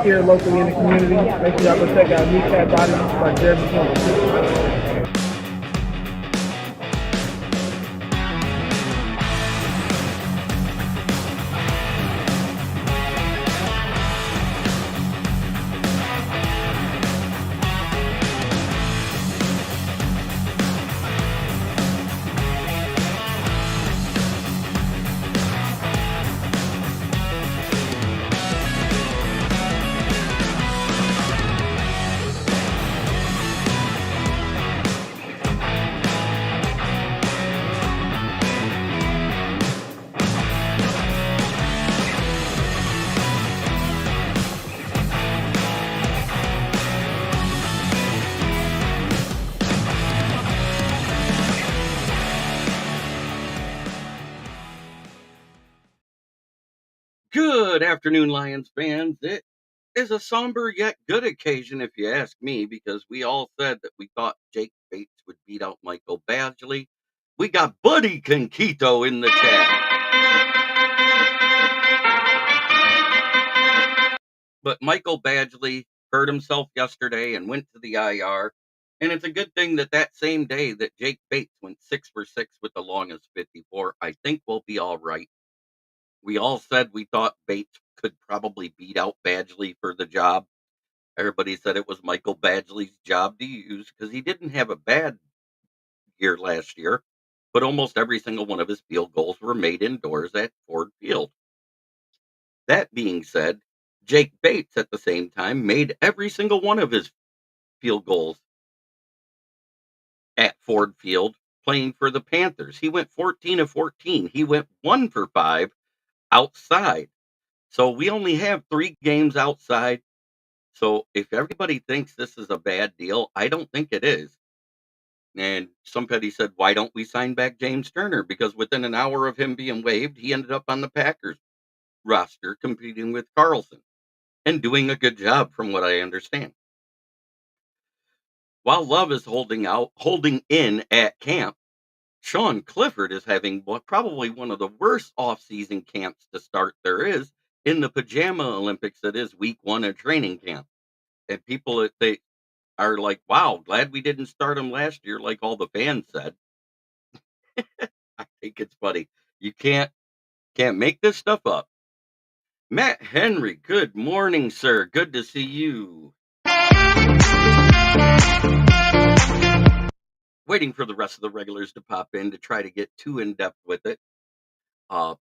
here locally in the community. Make sure y'all go check out DT Bada by Jeremy Campbell. Good afternoon, Lions fans. It is a somber yet good occasion, if you ask me, because we all said that we thought Jake Bates would beat out Michael Badgley. We got Buddy Conquito in the chat. But Michael Badgley hurt himself yesterday and went to the IR. And it's a good thing that that same day that Jake Bates went 6 for 6 with the longest 54. I think we'll be all right. We all said we thought Bates could probably beat out Badgley for the job. Everybody said it was Michael Badgley's job to use because he didn't have a bad year last year, but almost every single one of his field goals were made indoors at Ford Field. That being said, Jake Bates at the same time made every single one of his field goals at Ford Field playing for the Panthers. He went 14 of 14. He went 1 for 5 outside. So we only have 3 games outside. So if everybody thinks this is a bad deal, I don't think it is. And somebody said, why don't we sign back James Turner? Because within an hour of him being waived, he ended up on the Packers roster competing with Carlson and doing a good job from what I understand. While Love is holding in at camp, Sean Clifford is having probably one of the worst off-season camps to start there is in the pajama Olympics that is week 1 of training camp. And people they are like, wow, glad we didn't start him last year like all the fans said. I think it's funny. You can't make this stuff up. Matt Henry, good morning, sir. Good to see you. Waiting for the rest of the regulars to pop in to try to get too in depth with it. But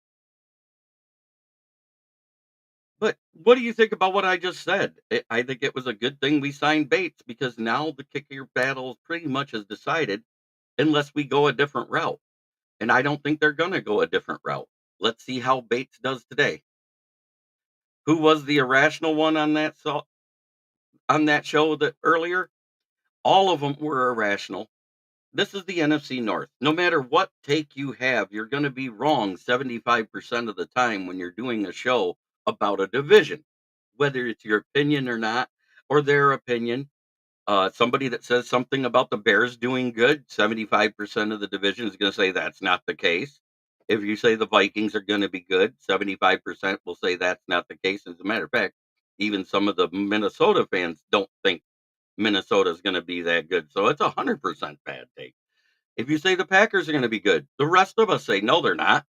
what do you think about what I just said? I think it was a good thing we signed Bates because now the kicker battle pretty much is decided unless we go a different route. And I don't think they're going to go a different route. Let's see how Bates does today. Who was the irrational one on that show that earlier? All of them were irrational. This is the NFC North. No matter what take you have, you're going to be wrong 75% of the time when you're doing a show about a division, whether it's your opinion or not, or their opinion. Somebody that says something about the Bears doing good, 75% of the division is going to say that's not the case. If you say the Vikings are going to be good, 75% will say that's not the case. As a matter of fact, even some of the Minnesota fans don't think Minnesota is going to be that good. So it's 100% bad take. If you say the Packers are going to be good, the rest of us say no, they're not,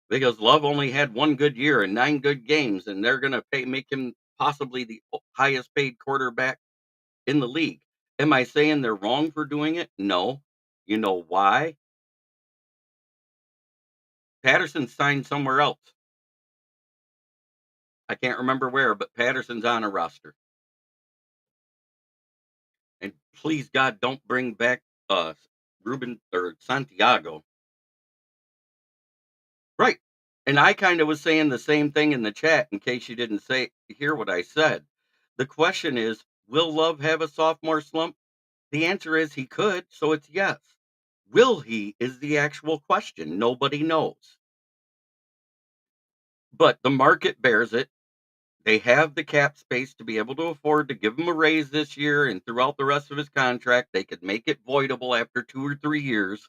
because Love only had 1 good year and 9 good games, and they're going to make him possibly the highest paid quarterback in the league. Am I saying they're wrong for doing it? No. You know why? Patterson signed somewhere else. I can't remember where, but Patterson's on a roster. And please God, don't bring back Ruben or Santiago. Right. And I kind of was saying the same thing in the chat in case you didn't hear what I said. The question is, will Love have a sophomore slump? The answer is he could, so it's yes. Will he is the actual question. Nobody knows. But the market bears it. They have the cap space to be able to afford to give him a raise this year and throughout the rest of his contract. They could make it voidable after 2 or 3 years.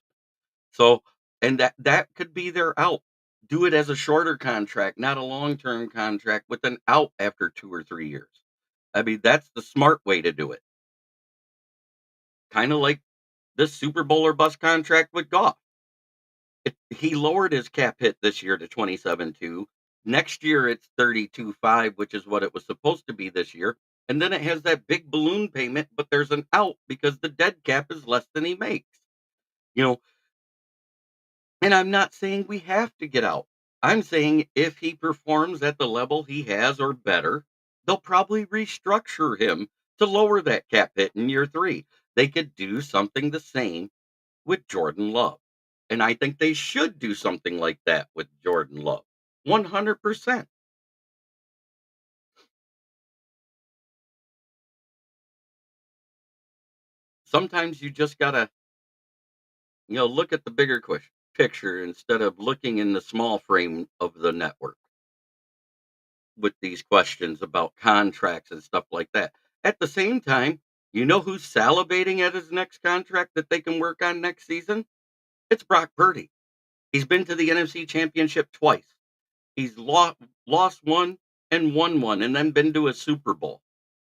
So, and that could be their out. Do it as a shorter contract, not a long-term contract with an out after 2 or 3 years. I mean, that's the smart way to do it. Kind of like this Super Bowl or bust contract with Goff. He lowered his cap hit this year to 27.2. Next year it's 32.5, which is what it was supposed to be this year. And then it has that big balloon payment, but there's an out because the dead cap is less than he makes. You know, and I'm not saying we have to get out. I'm saying if he performs at the level he has or better, they'll probably restructure him to lower that cap hit in year 3. They could do something the same with Jordan Love. And I think they should do something like that with Jordan Love. 100%. Sometimes you just gotta, look at the bigger picture instead of looking in the small frame of the network with these questions about contracts and stuff like that. At the same time, you know who's salivating at his next contract that they can work on next season? It's Brock Purdy. He's been to the NFC Championship twice. He's lost one and won one, and then been to a Super Bowl.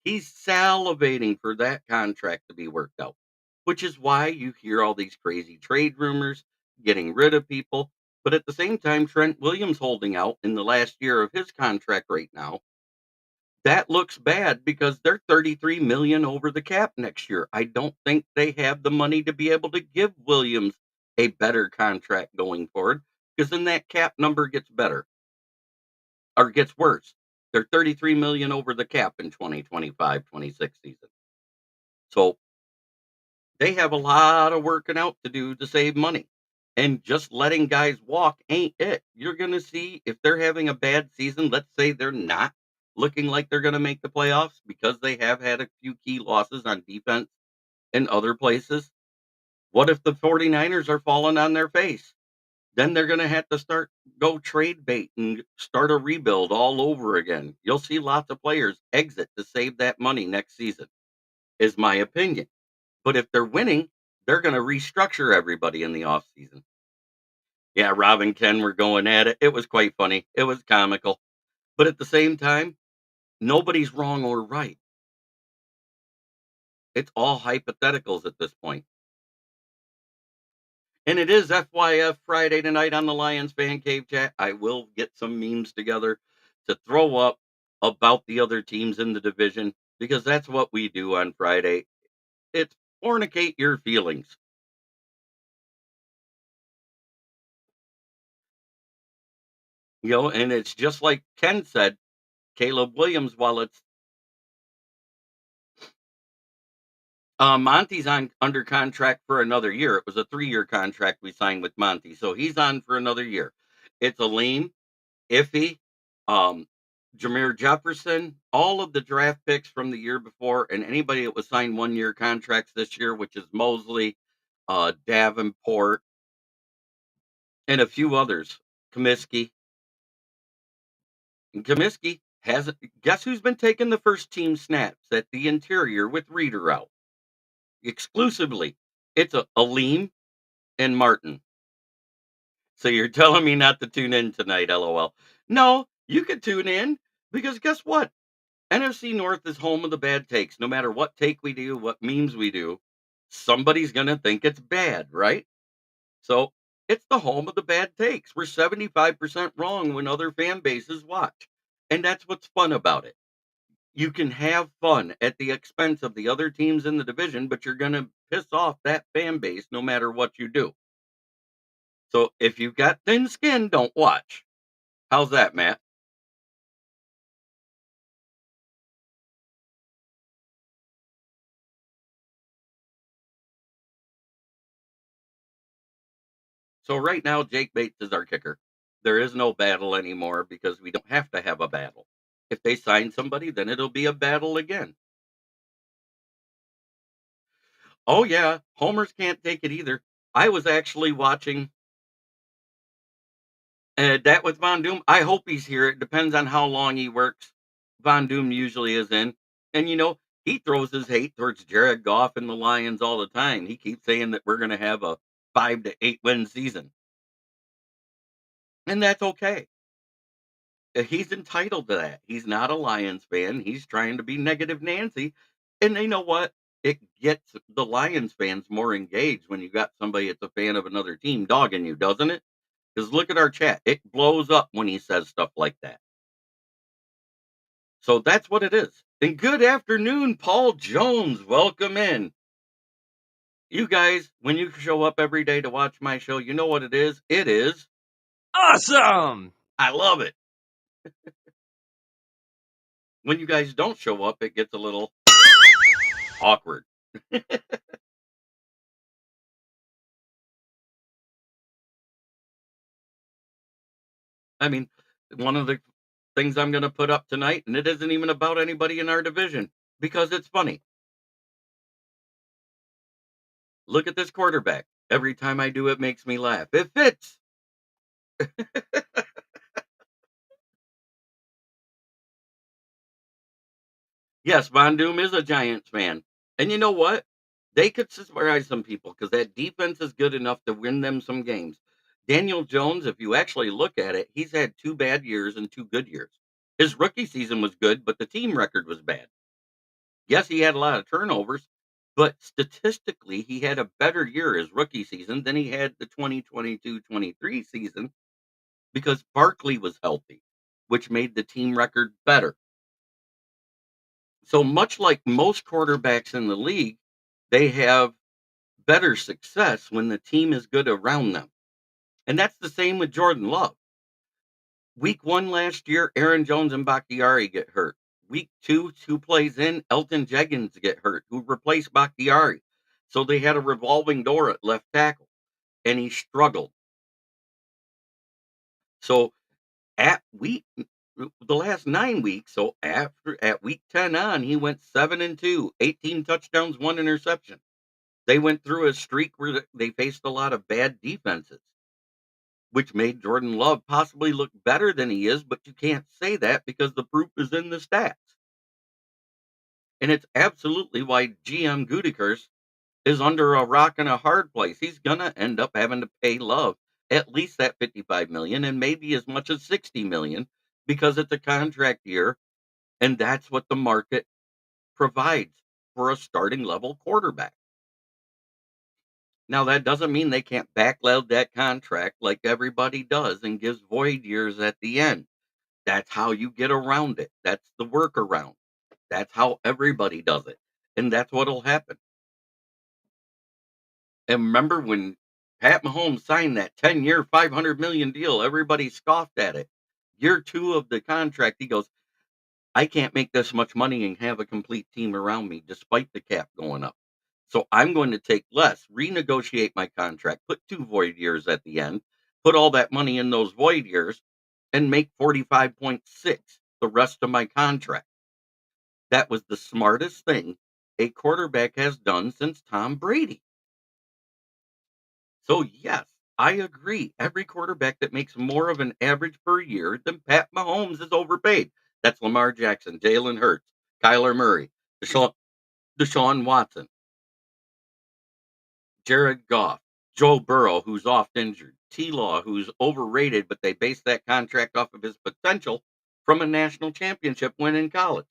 He's salivating for that contract to be worked out, which is why you hear all these crazy trade rumors, getting rid of people. But at the same time, Trent Williams holding out in the last year of his contract right now. That looks bad because they're 33 million over the cap next year. I don't think they have the money to be able to give Williams a better contract going forward because then that cap number gets better or gets worse. They're 33 million over the cap in 2025-26 season. So they have a lot of working out to do to save money. And just letting guys walk ain't it. You're going to see if they're having a bad season, let's say they're not looking like they're going to make the playoffs because they have had a few key losses on defense and other places. What if the 49ers are falling on their face? Then they're going to have to go trade bait and start a rebuild all over again. You'll see lots of players exit to save that money next season, is my opinion. But if they're winning, they're going to restructure everybody in the offseason. Yeah, Rob and Ken were going at it. It was quite funny. It was comical. But at the same time, nobody's wrong or right. It's all hypotheticals at this point. And it is FYF Friday tonight on the Lions Fan Cave chat. I will get some memes together to throw up about the other teams in the division because that's what we do on Friday. It's fornicate your feelings. And it's just like Ken said, Caleb Williams, while it's Monty's on under contract for another year. It was a 3-year contract we signed with Monty, so he's on for another year. It's Aleem, Iffy, um, Jameer Jefferson, all of the draft picks from the year before, and anybody that was signed 1-year contracts this year, which is Mosley, Davenport, and a few others. Comiskey. And Comiskey hasn't. Guess who's been taking the first team snaps at the interior with Reader out exclusively? It's a Aleem and Martin. So you're telling me not to tune in tonight, LOL. No, you could tune in because guess what? NFC North is home of the bad takes. No matter what take we do, what memes we do, somebody's going to think it's bad, right? So it's the home of the bad takes. We're 75% wrong when other fan bases watch. And that's what's fun about it. You can have fun at the expense of the other teams in the division, but you're going to piss off that fan base no matter what you do. So if you've got thin skin, don't watch. How's that, Matt? So right now, Jake Bates is our kicker. There is no battle anymore because we don't have to have a battle. If they sign somebody, then it'll be a battle again. Oh yeah, homers can't take it either. I was actually watching that with Von Doom. I hope he's here. It depends on how long he works. Von Doom usually is in, and he throws his hate towards Jared Goff and the Lions all the time. He keeps saying that we're going to have a 5 to 8 win season, and that's okay. He's entitled to that. He's not a Lions fan. He's trying to be negative Nancy. And you know what? It gets the Lions fans more engaged when you got somebody that's a fan of another team dogging you, doesn't it? Because look at our chat. It blows up when he says stuff like that. So that's what it is. And good afternoon, Paul Jones. Welcome in. You guys, when you show up every day to watch my show, you know what it is? It is awesome. I love it. When you guys don't show up, it gets a little awkward. I mean, one of the things I'm going to put up tonight, and it isn't even about anybody in our division because it's funny. Look at this quarterback. Every time I do, it makes me laugh. It fits. Yes, Von Doom is a Giants fan. And you know what? They could surprise some people because that defense is good enough to win them some games. Daniel Jones, if you actually look at it, he's had 2 bad years and 2 good years. His rookie season was good, but the team record was bad. Yes, he had a lot of turnovers, but statistically, he had a better year his rookie season than he had the 2022-23 season because Barkley was healthy, which made the team record better. So much like most quarterbacks in the league, they have better success when the team is good around them. And that's the same with Jordan Love. Week 1 last year, Aaron Jones and Bakhtiari get hurt. Week 2, 2 plays in, Elton Jenkins get hurt, who replaced Bakhtiari. So they had a revolving door at left tackle, and he struggled. So at week the last 9 weeks, so at week 10 on, he went 7-2, 18 touchdowns, 1 interception. They went through a streak where they faced a lot of bad defenses, which made Jordan Love possibly look better than he is, but you can't say that because the proof is in the stats. And it's absolutely why GM Gutekunst is under a rock and a hard place. He's gonna end up having to pay Love at least that 55 million and maybe as much as 60 million because it's a contract year, and that's what the market provides for a starting level quarterback. Now that doesn't mean they can't backload that contract like everybody does and gives void years at the end. That's how you get around it. That's the workaround. That's how everybody does it. And that's what'll happen. And remember when Pat Mahomes signed that 10-year, 500 million deal, everybody scoffed at it. Year 2 of the contract, he goes, I can't make this much money and have a complete team around me despite the cap going up. So I'm going to take less, renegotiate my contract, put 2 void years at the end, put all that money in those void years, and make 45.6 the rest of my contract. That was the smartest thing a quarterback has done since Tom Brady. So, yes, I agree. Every quarterback that makes more of an average per year than Pat Mahomes is overpaid. That's Lamar Jackson, Jalen Hurts, Kyler Murray, Deshaun Watson, Jared Goff, Joe Burrow, who's oft injured, T-Law, who's overrated, but they base that contract off of his potential from a national championship win in college.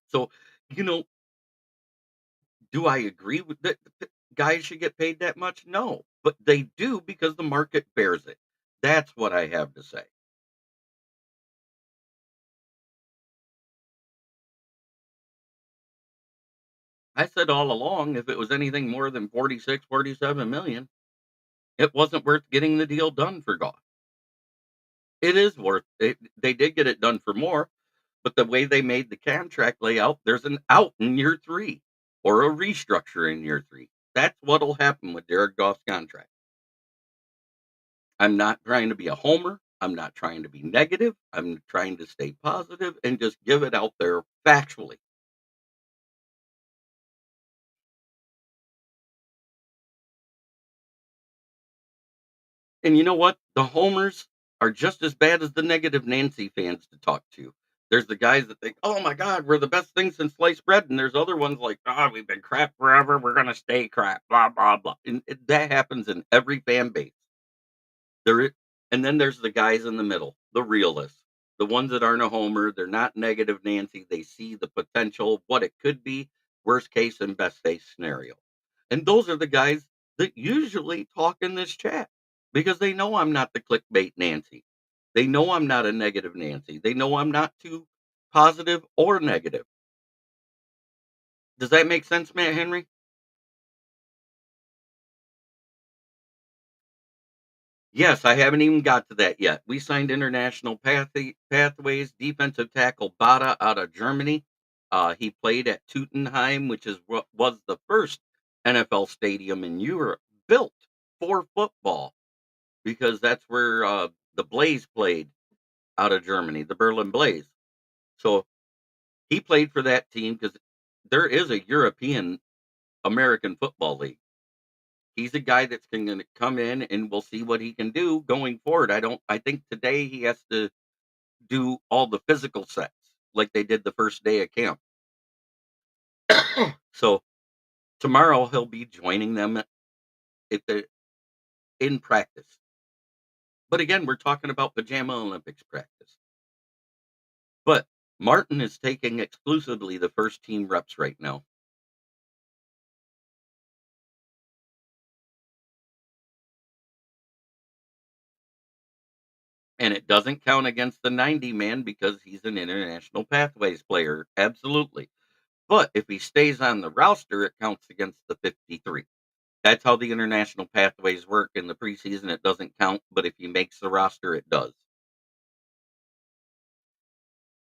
So, you know, do I agree with that guys should get paid that much? No, but they do because the market bears it. That's what I have to say. I said all along, if it was anything more than 46, 47 million, it wasn't worth getting the deal done for Goff. It is worth it. They did get it done for more, but the way they made the contract layout, there's an out in year 3 or a restructure in year 3. That's what'll happen with Jared Goff's contract. I'm not trying to be a homer. I'm not trying to be negative. I'm trying to stay positive and just give it out there factually. And you know what? The homers are just as bad as the negative Nancy fans to talk to. There's the guys that think, "Oh my God, we're the best thing since sliced bread," and there's other ones like, "Ah, we've been crap forever. We're gonna stay crap." Blah blah blah. And that happens in every fan base. There is, And then there's the guys in the middle, the realists, the ones that aren't a homer. They're not negative Nancy. They see the potential, what it could be, worst case and best case scenario. And those are the guys that usually talk in this chat because they know I'm not the clickbait Nancy. They know I'm not a negative Nancy. They know I'm not too positive or negative. Does that make sense, Matt Henry? Yes, I haven't even got to that yet. We signed International Pathways defensive tackle Bada out of Germany. He played at Teutonheim, which is what was the first NFL stadium in Europe built for football, because that's where the Blaze played out of Germany, the Berlin Blaze. So he played for that team because there is a European American Football League. He's a guy that's going to come in and we'll see what he can do going forward. I think today he has to do all the physical sets like they did the first day of camp. So tomorrow he'll be joining them if they're in practice. But again, we're talking about pajama Olympics practice. But Martin is taking exclusively the first team reps right now. And it doesn't count against the 90 man because he's an International Pathways player. Absolutely. But if he stays on the roster, it counts against the 53. That's how the International Pathways work. In the preseason, it doesn't count. But if he makes the roster, it does.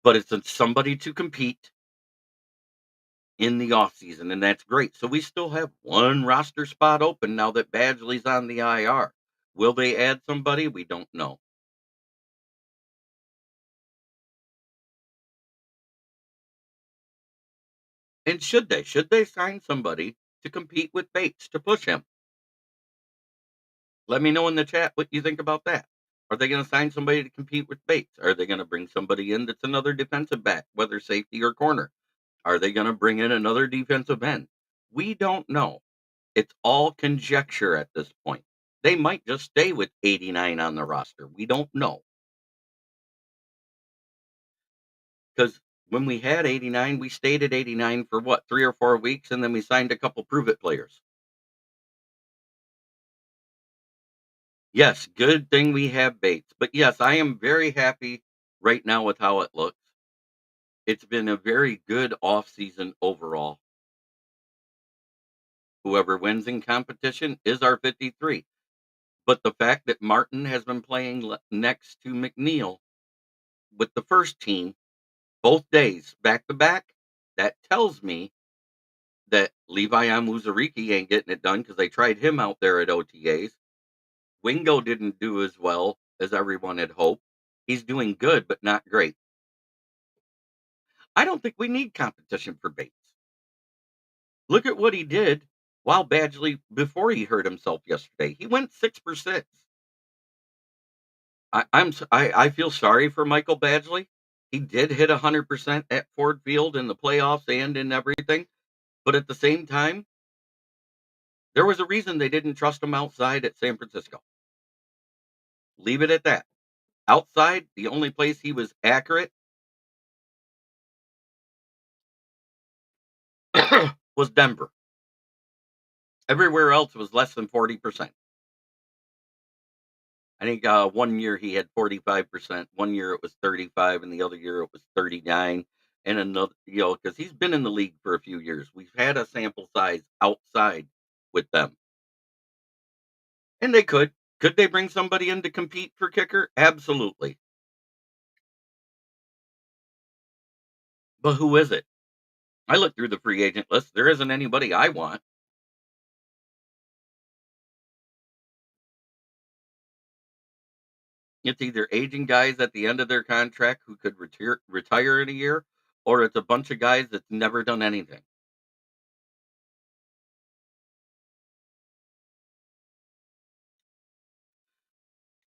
But it's somebody to compete in the offseason, and that's great. So we still have one roster spot open now that Badgley's on the IR. Will they add somebody? We don't know. And should they? Should they sign somebody to compete with Bates to push him? Let me know in the chat what you think about that. Are they going to sign somebody to compete with Bates? Are they going to bring somebody in that's another defensive back, whether safety or corner? Are they going to bring in another defensive end? We don't know. It's all conjecture at this point. They might just stay with 89 on the roster. We don't know. Because when we had 89, we stayed at 89 for what, 3 or 4 weeks, and then we signed a couple prove it players. Yes, good thing we have Bates. But yes, I am very happy right now with how it looks. It's been a very good offseason overall. Whoever wins in competition is our 53. But the fact that Martin has been playing next to McNeil with the first team both days back to back, that tells me that Levi Amuzariki ain't getting it done because they tried him out there at OTAs. Wingo didn't do as well as everyone had hoped. He's doing good, but not great. I don't think we need competition for Bates. Look at what he did while Badgley before he hurt himself yesterday. He went 6%. I feel sorry for Michael Badgley. He did hit 100% at Ford Field in the playoffs and in everything, but at the same time, there was a reason they didn't trust him outside at San Francisco. Leave it at that. Outside, the only place he was accurate was Denver. Everywhere else was less than 40%. I think 1 year he had 45%. 1 year it was 35, and the other year it was 39. And another, because he's been in the league for a few years. We've had a sample size outside with them, and they could. Could they bring somebody in to compete for kicker? Absolutely. But who is it? I looked through the free agent list. There isn't anybody I want. It's either aging guys at the end of their contract who could retire in a year, or it's a bunch of guys that's never done anything.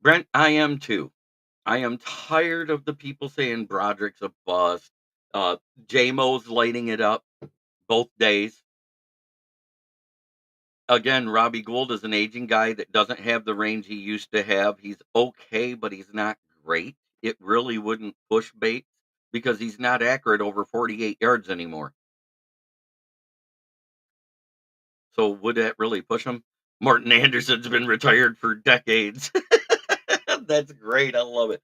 Brent, I am too. I am tired of the people saying Broderick's a bust. Uh, JMO's lighting it up both days. Again, Robbie Gould is an aging guy that doesn't have the range he used to have. He's okay, but he's not great. It really wouldn't push Bates because he's not accurate over 48 yards anymore. So would that really push him? Martin Anderson's been retired for decades. That's great. I love it.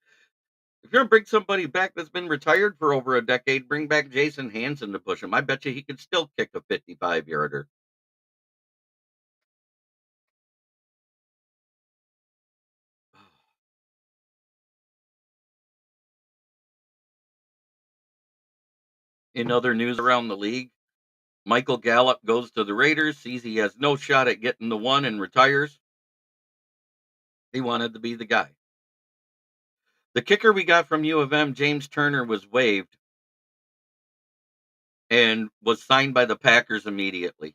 If you're gonna bring somebody back that's been retired for over a decade, bring back Jason Hansen to push him. I bet you he could still kick a 55-yarder. In other news around the league, Michael Gallup goes to the Raiders, sees he has no shot at getting the one and retires. He wanted to be the guy. The kicker we got from U of M, James Turner, was waived and was signed by the Packers immediately.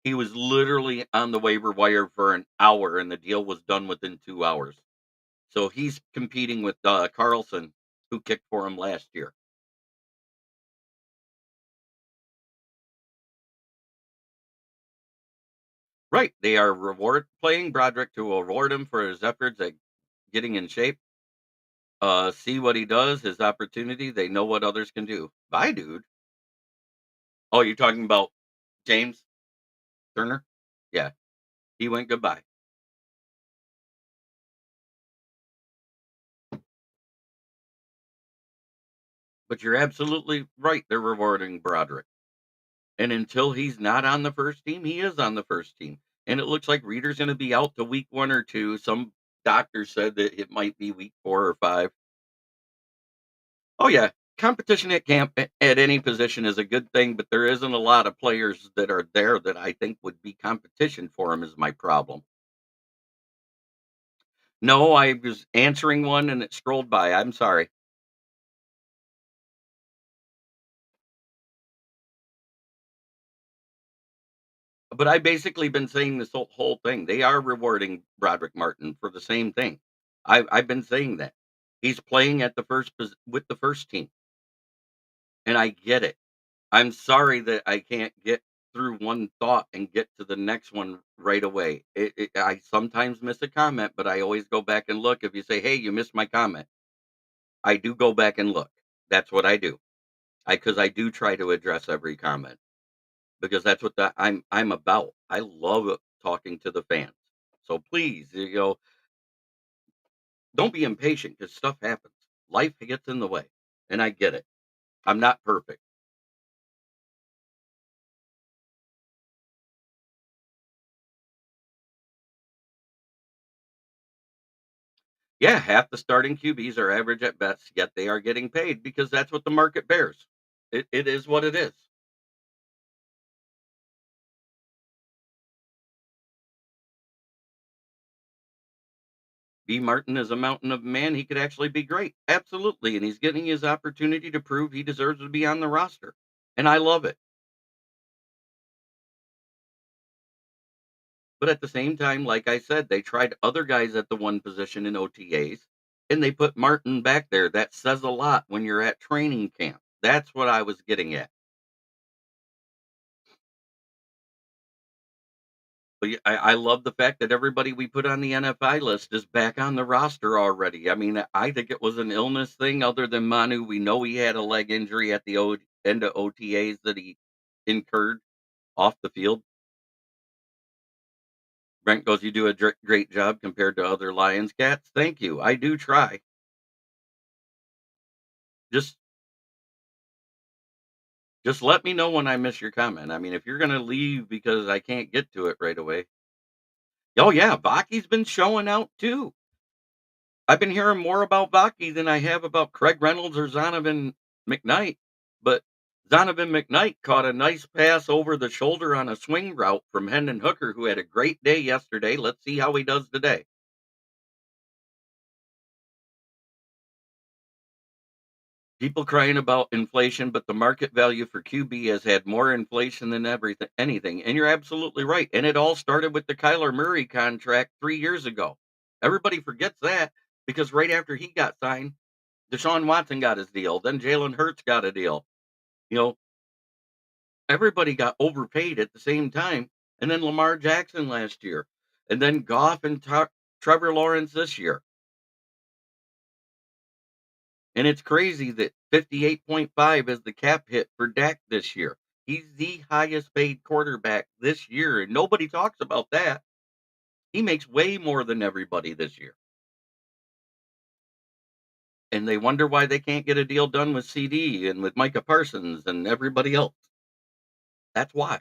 He was literally on the waiver wire for an hour, and the deal was done within 2 hours. So he's competing with Carlson, who kicked for him last year. Right. They are playing Broderick to reward him for his efforts at getting in shape. See what he does, his opportunity. They know what others can do. Bye, dude. Oh, you're talking about James Turner? Yeah, he went goodbye. But you're absolutely right. They're rewarding Broderick. And until he's not on the first team, he is on the first team. And it looks like Reeder's going to be out to week 1 or 2. Some doctors said that it might be week 4 or 5. Oh, yeah. Competition at camp at any position is a good thing, but there isn't a lot of players that are there that I think would be competition for him, is my problem. No, I was answering one and it scrolled by. I'm sorry. But I basically been saying this whole thing. They are rewarding Broderick Martin for the same thing. I've been saying that. He's playing at the with the first team, and I get it. I'm sorry that I can't get through one thought and get to the next one right away. I sometimes miss a comment, but I always go back and look. If you say, "Hey, you missed my comment," I do go back and look. That's what I do. Because I do try to address every comment. Because that's what I'm about. I love talking to the fans. So please, don't be impatient because stuff happens. Life gets in the way, and I get it. I'm not perfect. Yeah, half the starting QBs are average at best, yet they are getting paid because that's what the market bears. It is what it is. B. Martin is a mountain of man. He could actually be great. Absolutely. And he's getting his opportunity to prove he deserves to be on the roster. And I love it. But at the same time, like I said, they tried other guys at the one position in OTAs and they put Martin back there. That says a lot when you're at training camp. That's what I was getting at. But I love the fact that everybody we put on the NFI list is back on the roster already. I mean, I think it was an illness thing other than Manu. We know he had a leg injury at the end of OTAs that he incurred off the field. Brent goes, "You do a great job compared to other Lions cats." Thank you. I do try. Just Just let me know when I miss your comment. I mean, if you're gonna leave because I can't get to it right away. Oh yeah, Baki's been showing out too. I've been hearing more about Baki than I have about Craig Reynolds or Zonovan McKnight. But Zonovan McKnight caught a nice pass over the shoulder on a swing route from Hendon Hooker, who had a great day yesterday. Let's see how he does today. People crying about inflation, but the market value for QB has had more inflation than anything. And you're absolutely right. And it all started with the Kyler Murray contract 3 years ago. Everybody forgets that because right after he got signed, Deshaun Watson got his deal. Then Jalen Hurts got a deal. You know, everybody got overpaid at the same time. and then Lamar Jackson last year, and then Goff and Trevor Lawrence this year. And it's crazy that 58.5 is the cap hit for Dak this year. He's the highest paid quarterback this year, and nobody talks about that. He makes way more than everybody this year. And they wonder why they can't get a deal done with CD and with Micah Parsons and everybody else. That's why.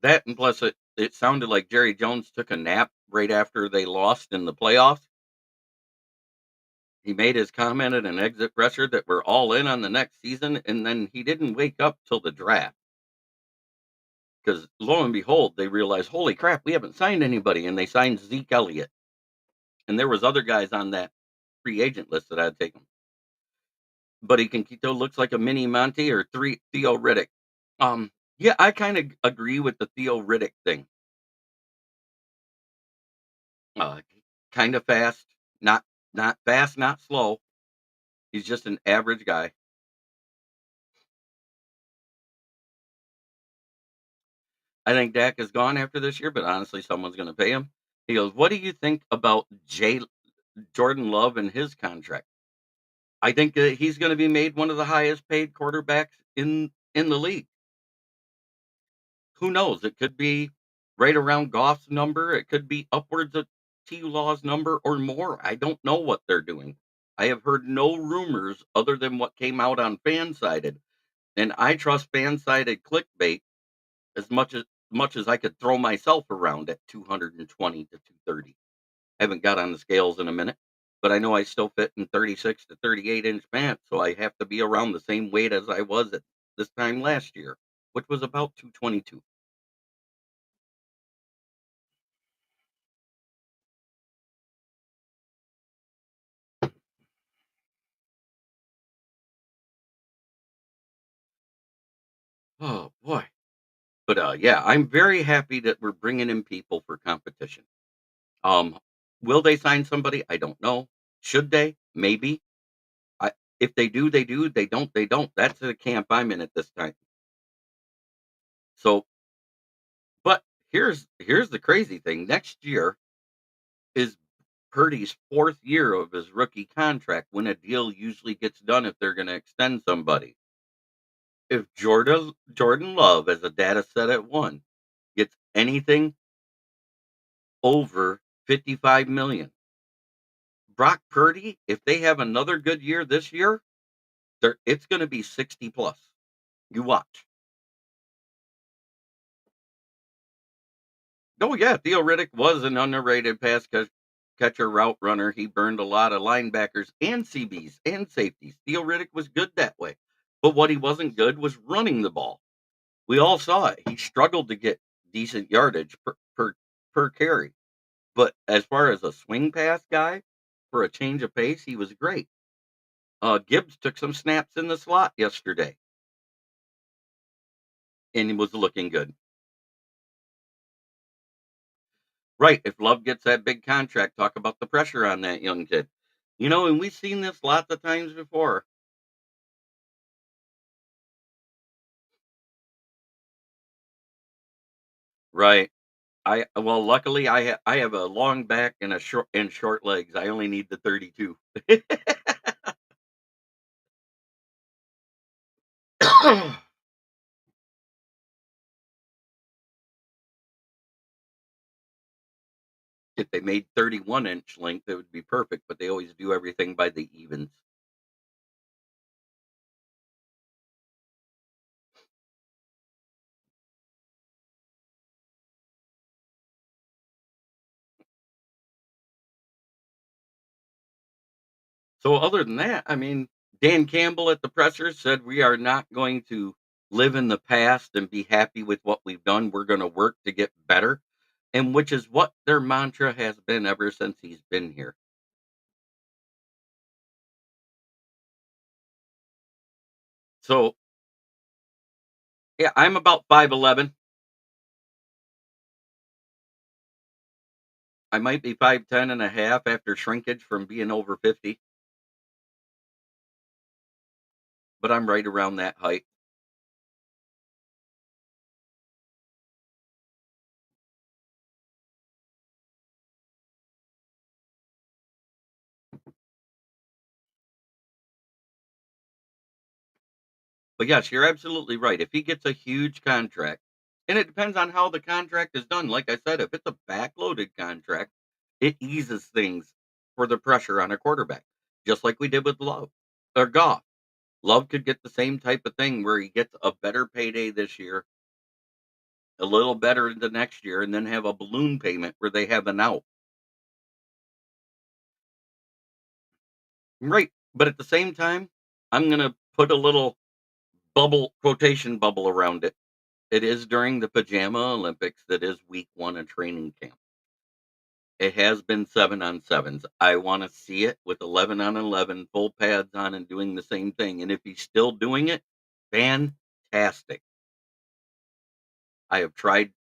That and plus it sounded like Jerry Jones took a nap right after they lost in the playoffs. He made his comment at an exit presser that we're all in on the next season, and then he didn't wake up till the draft. Because lo and behold, they realized, holy crap, we haven't signed anybody, and they signed Zeke Elliott. And there was other guys on that free agent list that I'd taken. Buddy Conquito looks like a mini Monty or Theo Riddick. Yeah, I kind of agree with the Theo Riddick thing. Uh, kind of fast, not fast, not slow. He's just an average guy. I think Dak is gone after this year, but honestly, someone's going to pay him. He goes, "What do you think about Jordan Love and his contract?" I think that he's going to be made one of the highest paid quarterbacks in the league. Who knows? It could be right around Goff's number. It could be upwards of T. Law's number or more. I don't know what they're doing. I have heard no rumors other than what came out on Fansided, and I trust Fansided clickbait as much as I could throw myself around at 220 to 230. I haven't got on the scales in a minute, but I know I still fit in 36 to 38-inch pants, so I have to be around the same weight as I was at this time last year, which was about 222. Oh boy. But yeah, I'm very happy that we're bringing in people for competition. Um, will they sign somebody? I don't know. Should they? Maybe. I If they do, they do. They don't, they don't. That's the camp I'm in at this time. So, but here's the crazy thing. Next year is Purdy's fourth year of his rookie contract when a deal usually gets done if they're going to extend somebody. If Jordan Love, as a data set at one, gets anything over 55 million, Brock Purdy, if they have another good year this year, it's going to be 60 plus. You watch. Oh yeah, Theo Riddick was an underrated catcher route runner. He burned a lot of linebackers and CBs and safeties. Theo Riddick was good that way. But what he wasn't good was running the ball. We all saw it. He struggled to get decent yardage per carry. But as far as a swing pass guy for a change of pace, he was great. Gibbs took some snaps in the slot yesterday and he was looking good. Right. If Love gets that big contract, talk about the pressure on that young kid. And we've seen this lots of times before. Right. Luckily I have a long back and a short legs. I only need the 32. If they made 31-inch length, it would be perfect, but they always do everything by the evens. So other than that, I mean, Dan Campbell at the presser said we are not going to live in the past and be happy with what we've done. We're going to work to get better, and which is what their mantra has been ever since he's been here. So, yeah, I'm about 5'11". I might be 5'10 and a half after shrinkage from being over 50, but I'm right around that height. But yes, you're absolutely right. If he gets a huge contract, and it depends on how the contract is done. Like I said, if it's a backloaded contract, it eases things for the pressure on a quarterback, just like we did with Love or Goff. Love could get the same type of thing where he gets a better payday this year, a little better the next year, and then have a balloon payment where they have an out. Right. But at the same time, I'm going to put a little bubble, quotation bubble around it. It is during the Pajama Olympics. That is week 1 of training camp. It has been 7 on 7s. I want to see it with 11 on 11, full pads on, and doing the same thing. And if he's still doing it, fantastic. I have tried.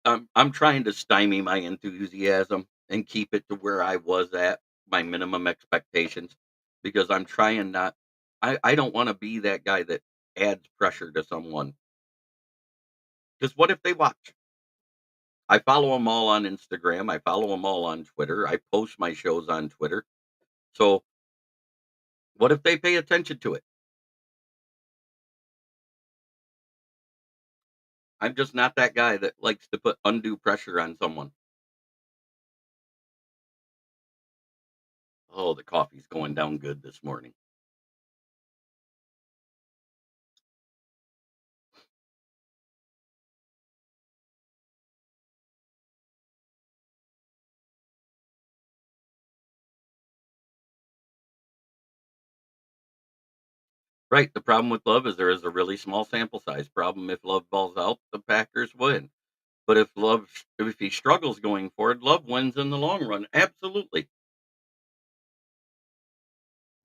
I'm trying to stymie my enthusiasm and keep it to where I was at my minimum expectations because I'm trying not. I don't want to be that guy that adds pressure to someone. Because what if they watch? I follow them all on Instagram. I follow them all on Twitter. I post my shows on Twitter. So what if they pay attention to it? I'm just not that guy that likes to put undue pressure on someone. Oh, the coffee's going down good this morning. Right. The problem with Love is there is a really small sample size. Problem if Love balls out, the Packers win. But if he struggles going forward, Love wins in the long run. Absolutely.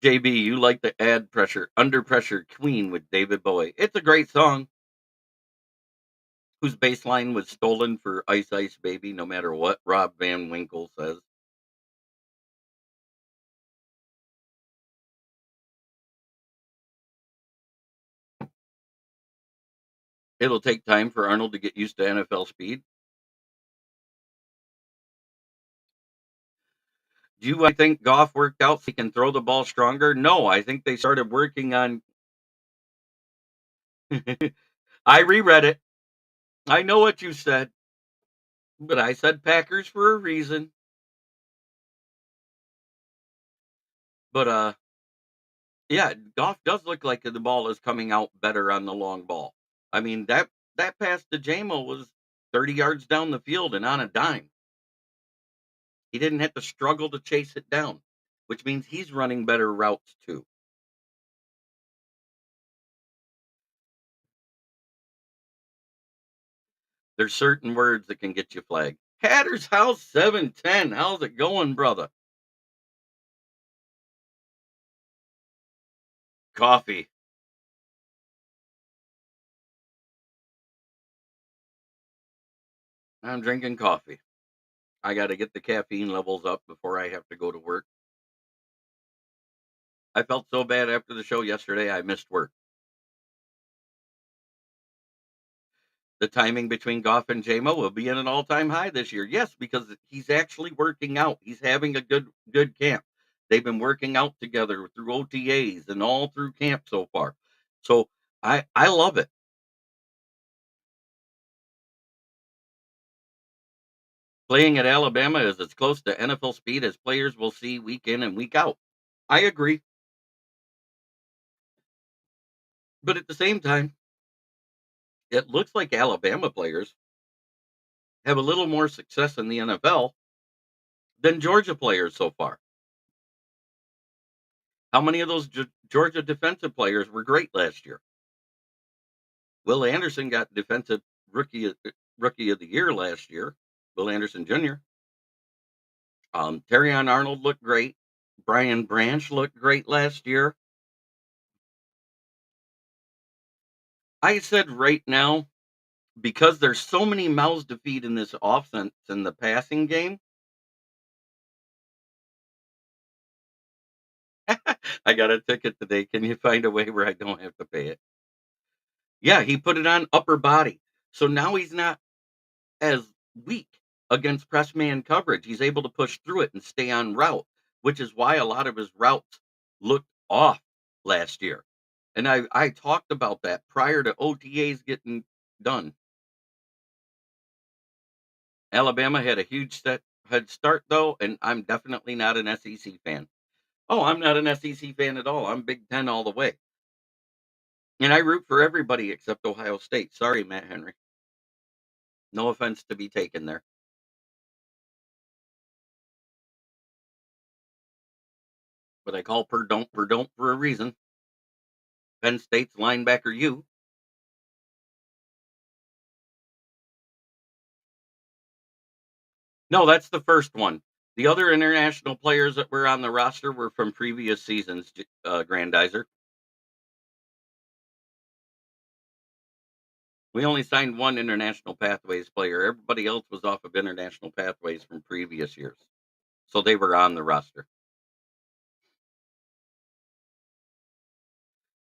JB, you like the ad pressure, under pressure queen with David Bowie. It's a great song. Whose bass line was stolen for Ice Ice Baby, no matter what Rob Van Winkle says. It'll take time for Arnold to get used to NFL speed. Do I think Goff worked out so he can throw the ball stronger? No, I think they started working on. I reread it. I know what you said, but I said Packers for a reason. But yeah, Goff does look like the ball is coming out better on the long ball. I mean that pass to Jamo was 30 yards down the field and on a dime. He didn't have to struggle to chase it down, which means he's running better routes too. There's certain words that can get you flagged. Hatter's House 710. How's it going, brother? Coffee. I'm drinking coffee. I got to get the caffeine levels up before I have to go to work. I felt so bad after the show yesterday, I missed work. The timing between Goff and JMO will be at an all-time high this year. Yes, because he's actually working out. He's having a good camp. They've been working out together through OTAs and all through camp so far. So I love it. Playing at Alabama is as close to NFL speed as players will see week in and week out. I agree. But at the same time, it looks like Alabama players have a little more success in the NFL than Georgia players so far. How many of those Georgia defensive players were great last year? Will Anderson got defensive rookie of the year last year. Will Anderson Jr. Terrion Arnold looked great. Brian Branch looked great last year. I said right now, because there's so many mouths to feed in this offense in the passing game. I got a ticket today. Can you find a way where I don't have to pay it? Yeah, he put it on upper body. So now he's not as weak against press man coverage. He's able to push through it and stay on route, which is why a lot of his routes looked off last year. And I talked about that prior to OTAs getting done. Alabama had a huge head start though, and I'm definitely not an SEC fan. Oh, I'm not an SEC fan at all. I'm Big Ten all the way. And I root for everybody except Ohio State. Sorry, Matt Henry. No offense to be taken there. But I call per don't for a reason. Penn State's linebacker you. No, that's the first one. The other international players that were on the roster were from previous seasons, Grandizer. We only signed one International Pathways player. Everybody else was off of International Pathways from previous years. So they were on the roster.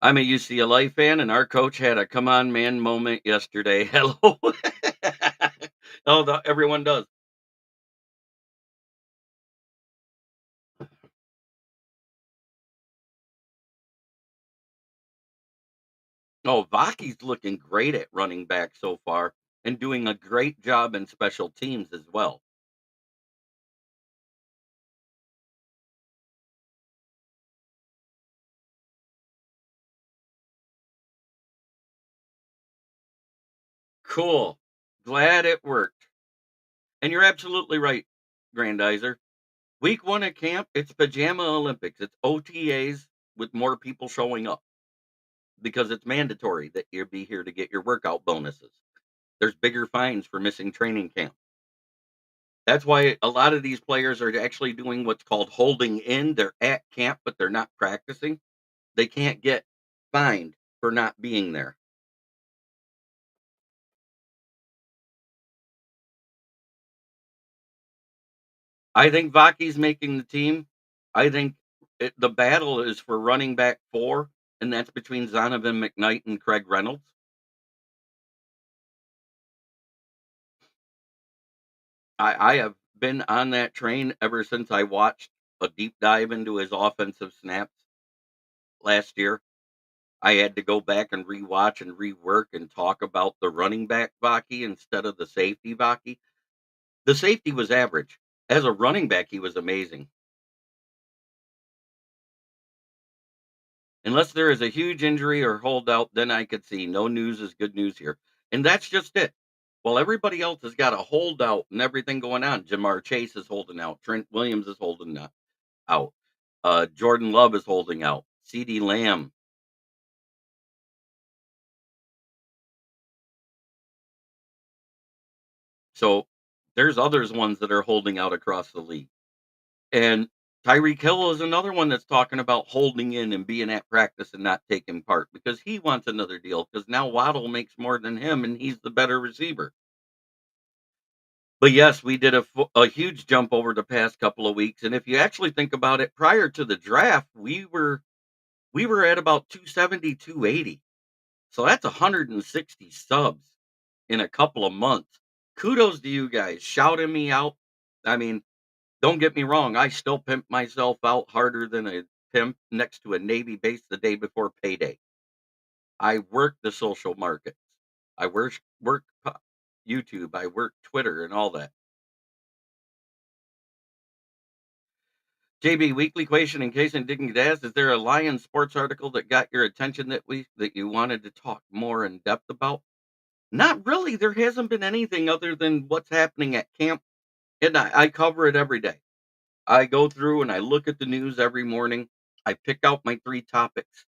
I'm a UCLA fan, and our coach had a come on man moment yesterday. Hello. Oh, everyone does. Oh, Vaki's looking great at running back so far and doing a great job in special teams as well. Cool. Glad it worked. And you're absolutely right, Grandizer. Week 1 at camp, it's pajama Olympics. It's OTAs with more people showing up because it's mandatory that you be here to get your workout bonuses. There's bigger fines for missing training camp. That's why a lot of these players are actually doing what's called holding in. They're at camp, but they're not practicing. They can't get fined for not being there. I think Vaki's making the team. I think the battle is for running back 4, and that's between Zonovan McKnight and Craig Reynolds. I have been on that train ever since I watched a deep dive into his offensive snaps last year. I had to go back and rewatch and rework and talk about the running back Vaki instead of the safety Vaki. The safety was average. As a running back, he was amazing. Unless there is a huge injury or holdout, then I could see no news is good news here. And that's just it. Well, everybody else has got a holdout and everything going on. Jamar Chase is holding out. Trent Williams is holding out. Jordan Love is holding out. CeeDee Lamb. So there's others ones that are holding out across the league. And Tyreek Hill is another one that's talking about holding in and being at practice and not taking part because he wants another deal because now Waddle makes more than him and he's the better receiver. But yes, we did a huge jump over the past couple of weeks. And if you actually think about it, prior to the draft, we were at about 270, 280. So that's 160 subs in a couple of months. Kudos to you guys shouting me out. I mean, don't get me wrong, I still pimp myself out harder than a pimp next to a Navy base the day before payday. I work the social markets. I work YouTube, I work Twitter and all that. JB, weekly question in case I didn't get asked, is there a Lion sports article that got your attention that you wanted to talk more in depth about? Not really. There hasn't been anything other than what's happening at camp, and I cover it every day. I go through and I look at the news every morning. I pick out my 3 topics,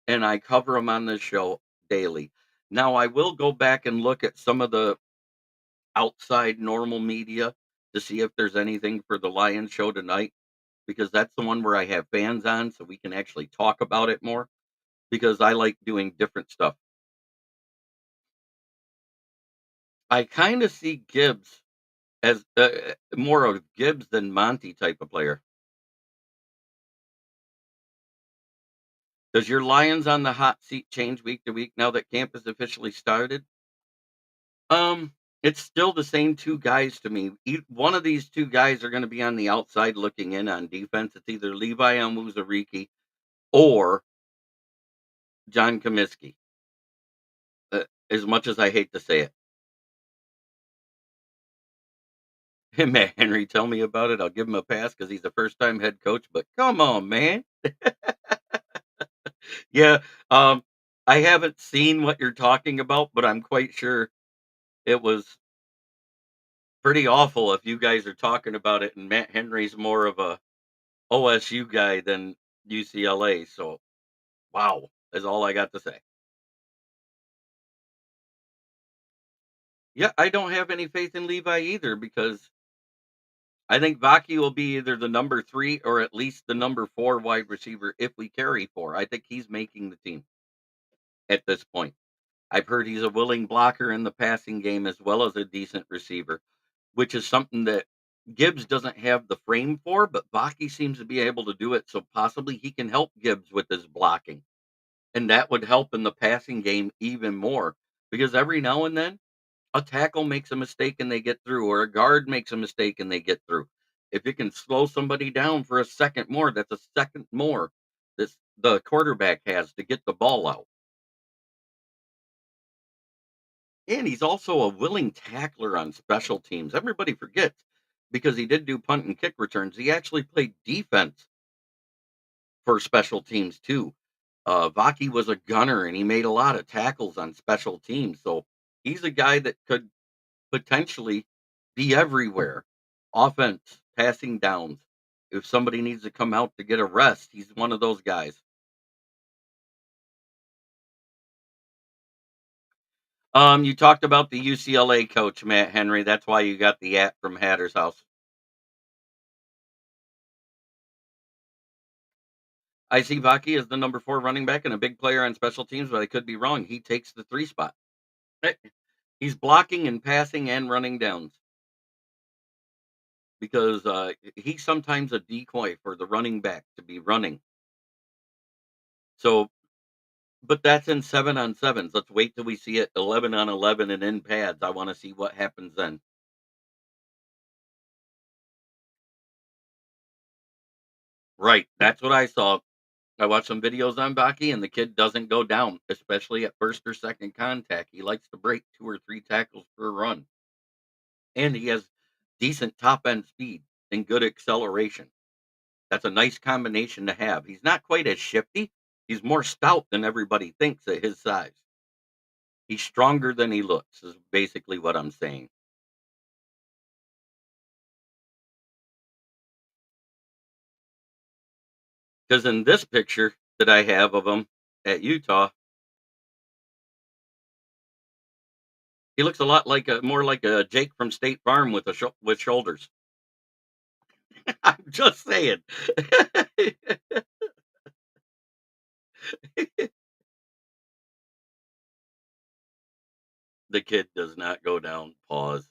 and I cover them on this show daily. Now, I will go back and look at some of the outside normal media to see if there's anything for the Lions show tonight, because that's the one where I have fans on, so we can actually talk about it more, because I like doing different stuff. I kinda see Gibbs as, more of Gibbs than Monty type of player. Does your Lions on the hot seat change week to week now that camp is officially started? It's still the same 2 guys to me. One of these 2 guys are gonna be on the outside looking in on defense. It's either Levi Onwuzurike or John Comiskey. As much as I hate to say it. Matt Henry, tell me about it. I'll give him a pass because he's a first-time head coach, but come on, man. Yeah, I haven't seen what you're talking about, but I'm quite sure it was pretty awful if you guys are talking about it, and Matt Henry's more of a OSU guy than UCLA, so wow, is all I got to say. Yeah, I don't have any faith in Levi either because I think Vaki will be either the number 3 or at least the number 4 wide receiver if we carry 4. I think he's making the team at this point. I've heard he's a willing blocker in the passing game as well as a decent receiver, which is something that Gibbs doesn't have the frame for, but Vaki seems to be able to do it. So possibly he can help Gibbs with his blocking. And that would help in the passing game even more because every now and then a tackle makes a mistake and they get through, or a guard makes a mistake and they get through. If you can slow somebody down for a second more, that's a second more this the quarterback has to get the ball out. And he's also a willing tackler on special teams. Everybody forgets because he did do punt and kick returns. He actually played defense for special teams too. Vaki was a gunner and he made a lot of tackles on special teams. So he's a guy that could potentially be everywhere. Offense, passing downs. If somebody needs to come out to get a rest, he's one of those guys. You talked about the UCLA coach, Matt Henry. That's why you got the at from Hatter's house. I see Vaki as the number 4 running back and a big player on special teams, but I could be wrong. He takes the 3 spot. Eh, He's blocking and passing and running downs because he's sometimes a decoy for the running back to be running. So but that's in 7 on 7s. Let's wait till we see it 11 on 11 and in pads. I wanna see what happens then. Right, that's what I saw. I watched some videos on Baki, and the kid doesn't go down, especially at first or second contact. He likes to break 2 or 3 tackles per run, and he has decent top end speed and good acceleration. That's a nice combination to have. He's not quite as shifty. He's more stout than everybody thinks at his size. He's stronger than he looks, is basically what I'm saying. Because in this picture that I have of him at Utah, he looks a lot like a more like a Jake from State Farm with with shoulders. I'm just saying. The kid does not go down. Pause.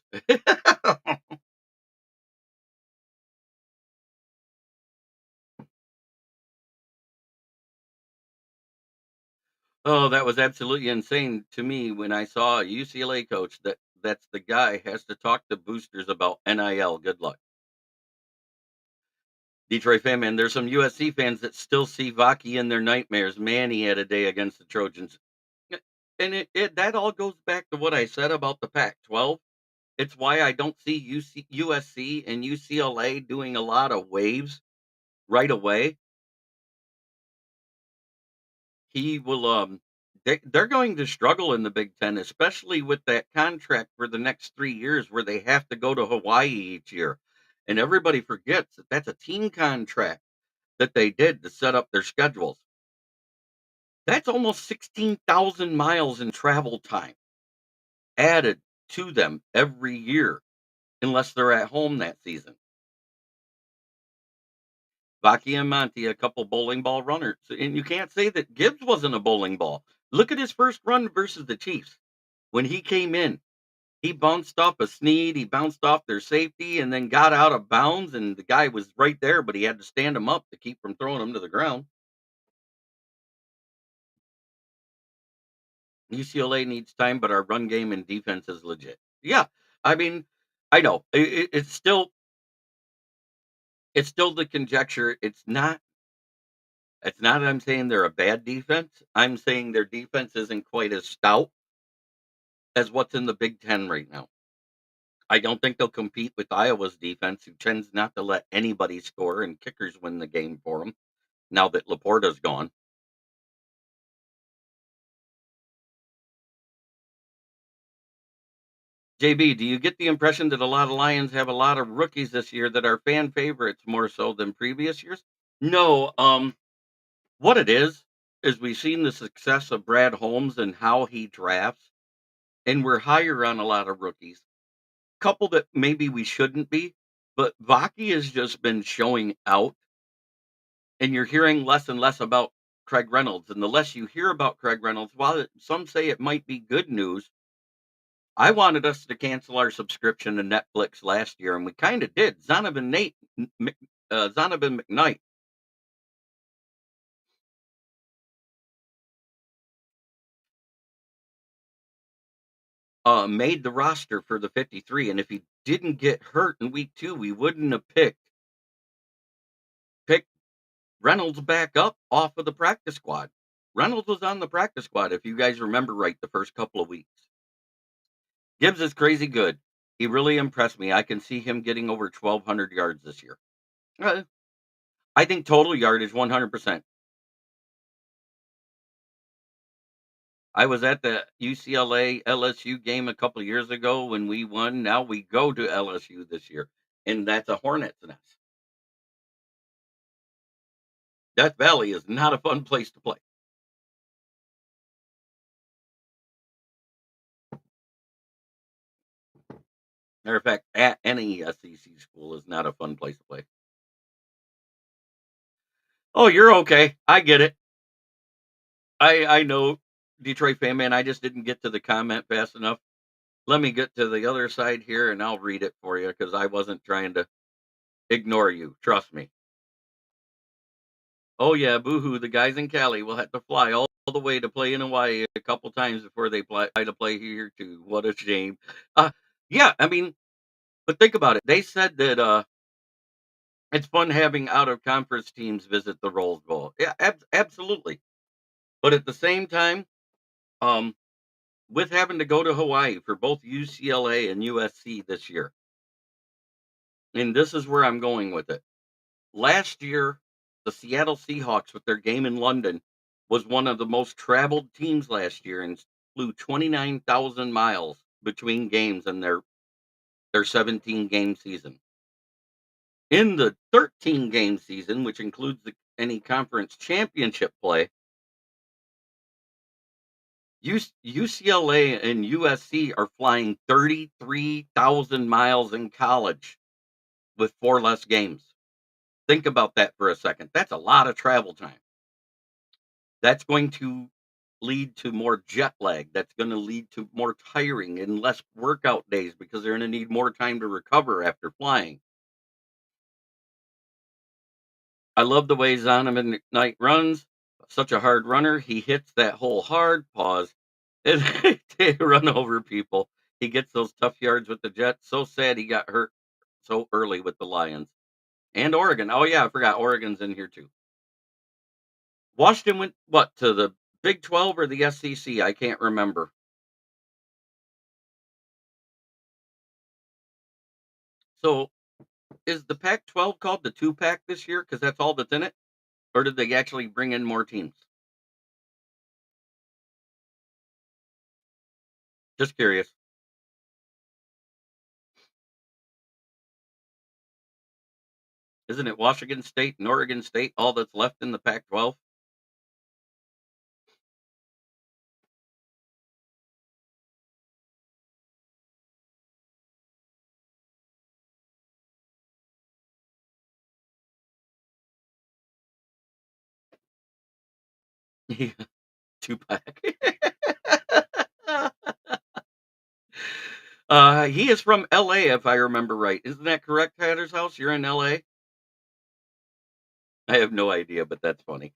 Oh, that was absolutely insane to me when I saw a UCLA coach that's the guy has to talk to boosters about NIL. Good luck. Detroit fan man, there's some USC fans that still see Vaki in their nightmares. Man, he had a day against the Trojans. And it that all goes back to what I said about the Pac-12. It's why I don't see USC and UCLA doing a lot of waves right away. He will they're going to struggle in the Big 10, especially with that contract for the next 3 years where they have to go to Hawaii each year. And everybody forgets that that's a team contract that they did to set up their schedules. That's almost 16,000 miles in travel time added to them every year unless they're at home that season. Vaki and Monty, a couple bowling ball runners, and you can't say that Gibbs wasn't a bowling ball. Look at his first run versus the Chiefs. When he came in, he bounced off a Snead, he bounced off their safety, and then got out of bounds, and the guy was right there, but he had to stand him up to keep from throwing him to the ground. UCLA needs time, but our run game and defense is legit. Yeah, I mean, I know it's still the conjecture. It's not It's not that I'm saying they're a bad defense. I'm saying their defense isn't quite as stout as what's in the Big Ten right now. I don't think they'll compete with Iowa's defense, who tends not to let anybody score and kickers win the game for them now that Laporta's gone. JB, do you get the impression that a lot of Lions have a lot of rookies this year that are fan favorites more so than previous years? No, what it is we've seen the success of Brad Holmes and how he drafts, and we're higher on a lot of rookies. Couple that maybe we shouldn't be, but Vaki has just been showing out, and you're hearing less and less about Craig Reynolds. And the less you hear about Craig Reynolds, while some say it might be good news, I wanted us to cancel our subscription to Netflix last year, and we kind of did. Zonovan McKnight made the roster for the 53, and if he didn't get hurt in week 2, we wouldn't have picked Reynolds back up off of the practice squad. Reynolds was on the practice squad, if you guys remember right, the first couple of weeks. Gibbs is crazy good. He really impressed me. I can see him getting over 1,200 yards this year. I think total yardage 100%. I was at the UCLA LSU game a couple of years ago when we won. Now we go to LSU this year, and that's a hornet's nest. Death Valley is not a fun place to play. Matter of fact, at any SEC school is not a fun place to play. Oh, you're okay. I get it. I know, Detroit fan man. I just didn't get to the comment fast enough. Let me get to the other side here, and I'll read it for you because I wasn't trying to ignore you. Trust me. Oh yeah, boohoo! The guys in Cali will have to fly all the way to play in Hawaii a couple times before they try to play here too. What a shame. Yeah, I mean, but think about it. They said that it's fun having out of conference teams visit the Rose Bowl. Yeah, absolutely. But at the same time, um, with having to go to Hawaii for both UCLA and USC this year, and this is where I'm going with it. Last year, the Seattle Seahawks, with their game in London, was one of the most traveled teams last year and flew 29,000 miles between games in their 17 game season. In the 13 game season, which includes any conference championship play, UCLA and USC are flying 33,000 miles in college with 4 less games. Think about that for a second. That's a lot of travel time. That's going to lead to more jet lag. That's going to lead to more tiring and less workout days because they're going to need more time to recover after flying. I love the way Zonovan McKnight runs. Such a hard runner. He hits that hole hard, pause, and they run over people. He gets those tough yards with the Jets. So sad he got hurt so early with the Lions. And Oregon. Oh, yeah, I forgot Oregon's in here too. Washington went, what, to the Big 12 or the SEC? I can't remember. So is the Pac-12 called the two-pack this year because that's all that's in it? Or did they actually bring in more teams? Just curious. Isn't it Washington State and Oregon State all that's left in the Pac-12? Yeah, two-pack. He is from LA, if I remember right. Isn't that correct, Hatter's House? You're in LA? I have no idea, but that's funny.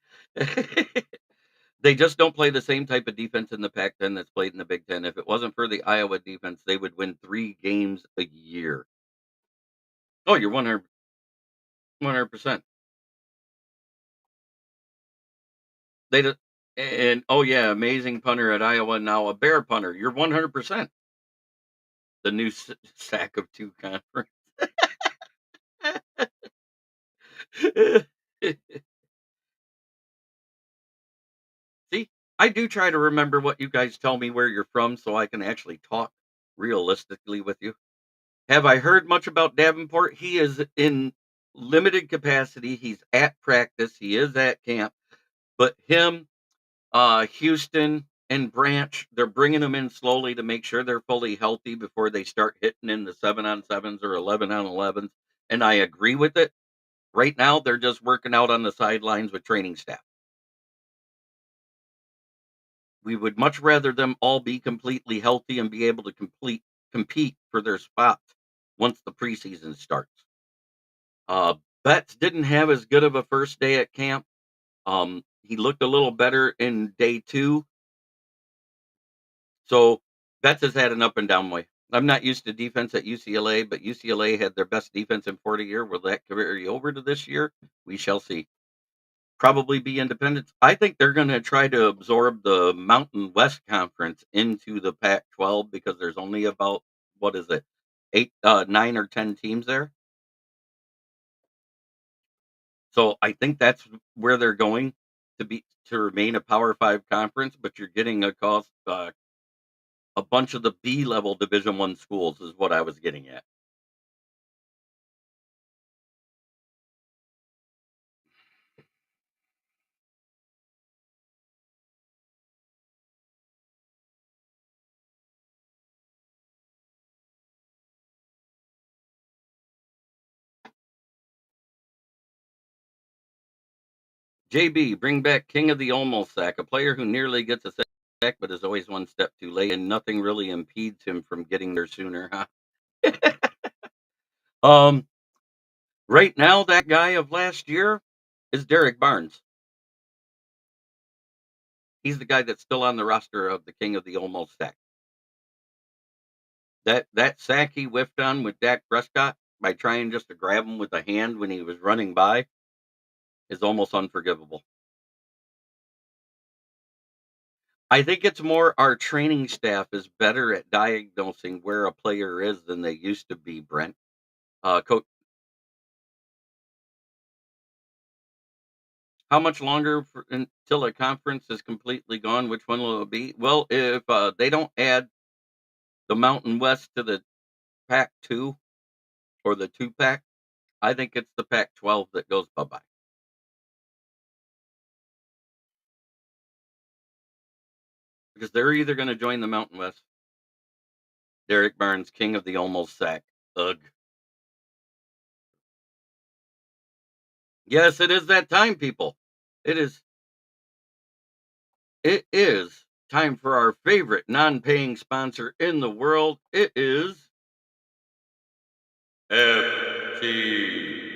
They just don't play the same type of defense in the Pac-10 that's played in the Big Ten. If it wasn't for the Iowa defense, they would win 3 games a year. Oh, you're 100%. They do, and oh yeah, amazing punter at Iowa now a bear punter. You're 100% the new sack of two conference. See, I do try to remember what you guys tell me where you're from so I can actually talk realistically with you. Have I heard much about Davenport? He is in limited capacity. He's at practice. He is at camp. But him, Houston, and Branch, they're bringing them in slowly to make sure they're fully healthy before they start hitting in the 7-on-7s or 11-on-11s. And I agree with it. Right now, they're just working out on the sidelines with training staff. We would much rather them all be completely healthy and be able to compete for their spots once the preseason starts. Betts didn't have as good of a first day at camp. He looked a little better in day 2. So Betts has had an up and down way. I'm not used to defense at UCLA, but UCLA had their best defense in 40 years. Will that carry over to this year? We shall see. Probably be independent. I think they're going to try to absorb the Mountain West Conference into the Pac-12 because there's only about, what is it, 9 or 10 teams there. So I think that's where they're going to remain a Power 5 conference, but you're getting a bunch of the B level Division 1 schools is what I was getting at. JB, bring back King of the Almost Sack, a player who nearly gets a sack but is always one step too late, and nothing really impedes him from getting there sooner. Huh? um, right now, that guy of last year is Derek Barnes. He's the guy that's still on the roster of the King of the Almost Sack. That sack he whiffed on with Dak Prescott by trying just to grab him with a hand when he was running by is almost unforgivable. I think it's more our training staff is better at diagnosing where a player is than they used to be, Brent. Coach, how much longer until a conference is completely gone? Which one will it be? Well, if they don't add the Mountain West to the Pac 2 or the 2 Pac, I think it's the Pac 12 that goes bye bye. Because they're either going to join the Mountain West. Derek Barnes, king of the almost sack. Ugh. Yes, it is that time, people. It is. It is time for our favorite non-paying sponsor in the world. It is FTP.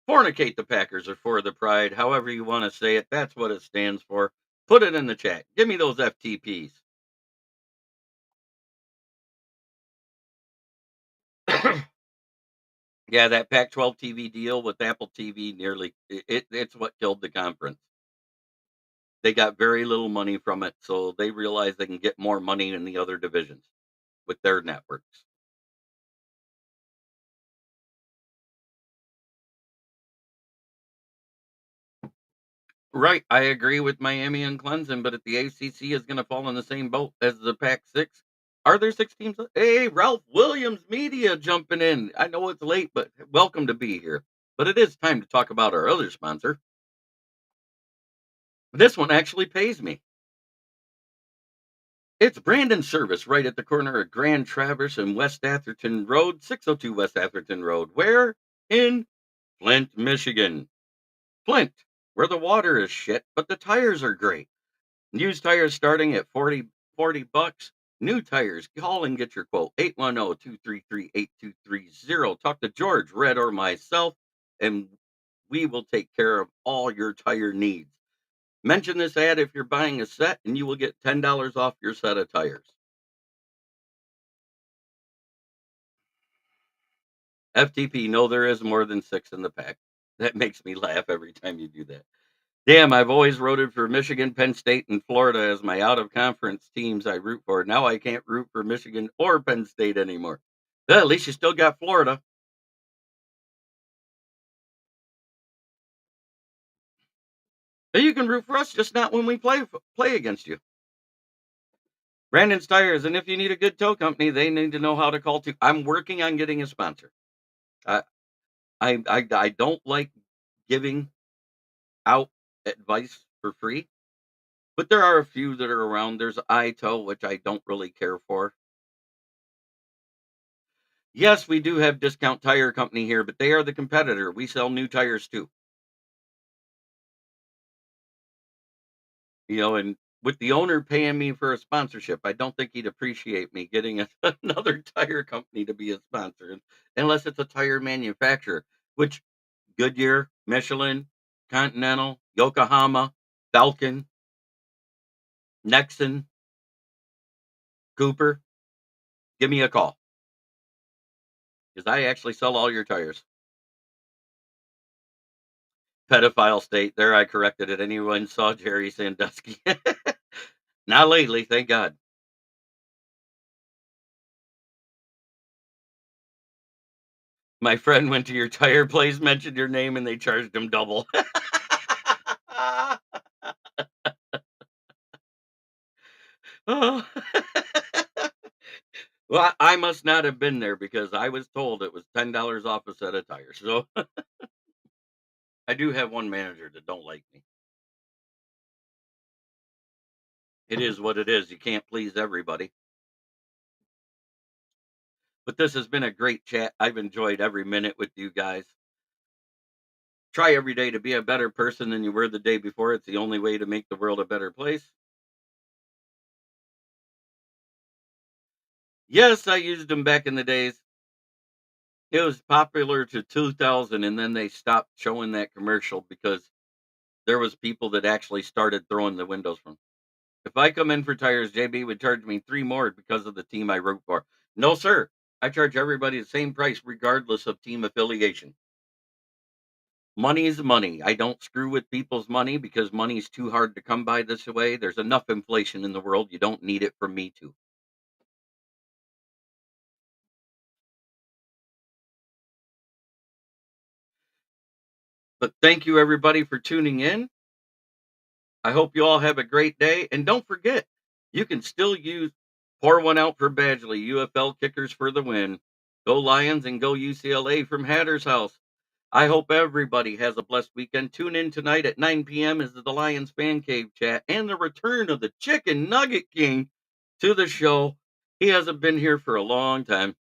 Fornicate the Packers or for the pride, however you want to say it. That's what it stands for. Put it in the chat. Give me those FTPs. Yeah, that Pac-12 TV deal with Apple TV it's what killed the conference. They got very little money from it, so they realize they can get more money in the other divisions with their networks. Right, I agree with Miami and Clemson, but if the ACC is going to fall in the same boat as the Pac-6, are there 6 teams? Hey, Ralph Williams Media jumping in. I know it's late, but welcome to be here. But it is time to talk about our other sponsor. This one actually pays me. It's Brandon Service right at the corner of Grand Traverse and West Atherton Road, 602 West Atherton Road. Where? In Flint, Michigan. Flint, where the water is shit, but the tires are great. Used tires starting at 40 bucks. New tires, call and get your quote. 810-233-8230. Talk to George, Red, or myself, and we will take care of all your tire needs. Mention this ad if you're buying a set, and you will get $10 off your set of tires. FTP, no, there is more than 6 in the pack. That makes me laugh every time you do that. Damn, I've always rooted for Michigan, Penn State, and Florida as my out-of-conference teams I root for. Now I can't root for Michigan or Penn State anymore. Well, at least you still got Florida. But you can root for us, just not when we play against you. Brandon's Tires, and if you need a good tow company, they need to know how to call too. I'm working on getting a sponsor. I don't like giving out advice for free, but there are a few that are around. There's iTow, which I don't really care for. Yes, we do have Discount Tire Company here, but they are the competitor. We sell new tires too. And with the owner paying me for a sponsorship, I don't think he'd appreciate me getting another tire company to be a sponsor, unless it's a tire manufacturer, which Goodyear, Michelin, Continental, Yokohama, Falcon, Nexon, Cooper, give me a call. Because I actually sell all your tires. Pedophile state. There, I corrected it. Anyone saw Jerry Sandusky? Not lately, thank God. My friend went to your tire place, mentioned your name, and they charged him double. Oh. Well, I must not have been there because I was told it was $10 off a set of tires. So I do have one manager that don't like me. It is what it is. You can't please everybody. But this has been a great chat. I've enjoyed every minute with you guys. Try every day to be a better person than you were the day before. It's the only way to make the world a better place. Yes, I used them back in the days. It was popular to 2000, and then they stopped showing that commercial because there was people that actually started throwing the windows from. If I come in for tires, JB would charge me 3 more because of the team I root for. No, sir. I charge everybody the same price regardless of team affiliation. Money is money. I don't screw with people's money because money is too hard to come by this way. There's enough inflation in the world. You don't need it from me to. But thank you, everybody, for tuning in. I hope you all have a great day. And don't forget, you can still pour one out for Badgley, UFL kickers for the win. Go Lions and go UCLA from Hatter's House. I hope everybody has a blessed weekend. Tune in tonight at 9 p.m. as the Lions Fan Cave chat and the return of the Chicken Nugget King to the show. He hasn't been here for a long time.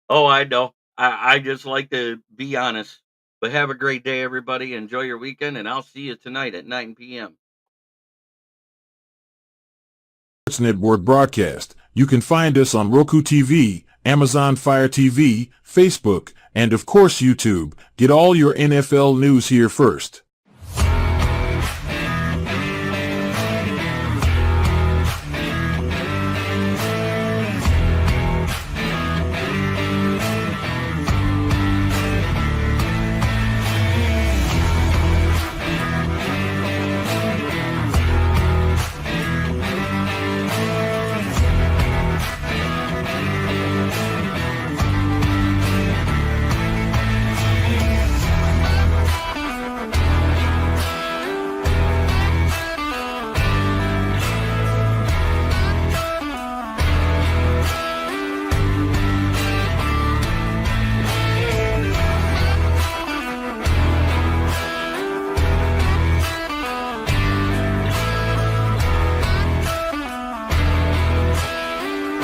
Oh, I know. I just like to be honest. But have a great day, everybody. Enjoy your weekend, and I'll see you tonight at 9 p.m. Network broadcast. You can find us on Roku TV, Amazon Fire TV, Facebook, and of course YouTube. Get all your NFL news here first.